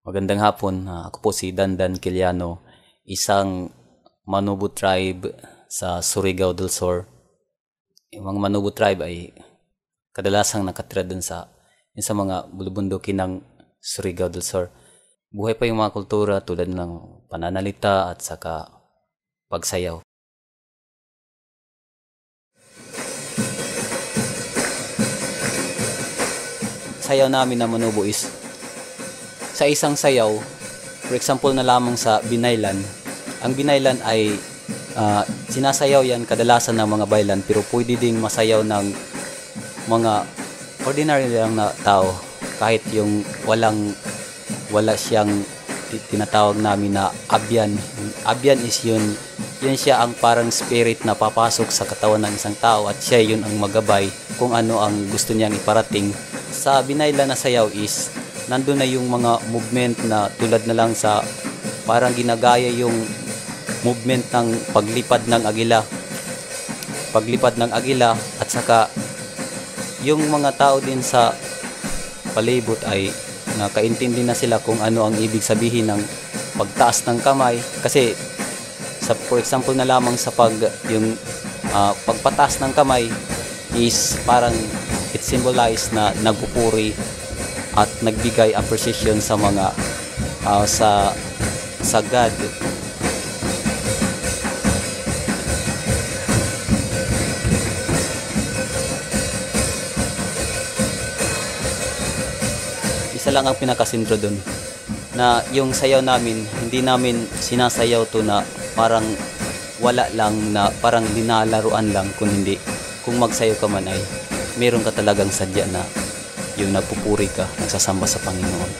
Magandang hapon. Ako po si Dandan Quiliano, isang Manobo tribe sa Surigao del Sur. Yung mga Manobo tribe ay kadalasang nakatira dun sa mga bulubundukin ng Surigao del Sur. Buhay pa yung mga kultura tulad ng pananalita at saka pagsayaw. Sayaw namin na Manobo is sa isang sayaw, for example na lamang sa binaylan. Ang binaylan ay sinasayaw yan kadalasan ng mga baylan, pero pwede ding masayaw ng mga ordinary lang na tao, kahit yung wala siyang tinatawag namin na abyan. Abyan is yun siya ang parang spirit na papasok sa katawan ng isang tao at siya yun ang magabay kung ano ang gusto niyang iparating. Sa binaylan na sayaw is nandun na yung mga movement na tulad na lang sa parang ginagaya yung movement ng paglipad ng agila at saka yung mga tao din sa palibot ay nakaintindi na sila kung ano ang ibig sabihin ng pagtaas ng kamay, kasi for example na lamang sa pagpataas ng kamay is parang it symbolize na nagpupuri at nagbigay appreciation sa mga sa God. Isa lang ang pinakasentro dun, na yung sayaw namin, hindi namin sinasayaw to na parang wala lang, na parang dinalaruan lang, kung magsayaw ka man ay meron ka talagang sadya na yung nagpupuri ka, nagsasamba sa Panginoon.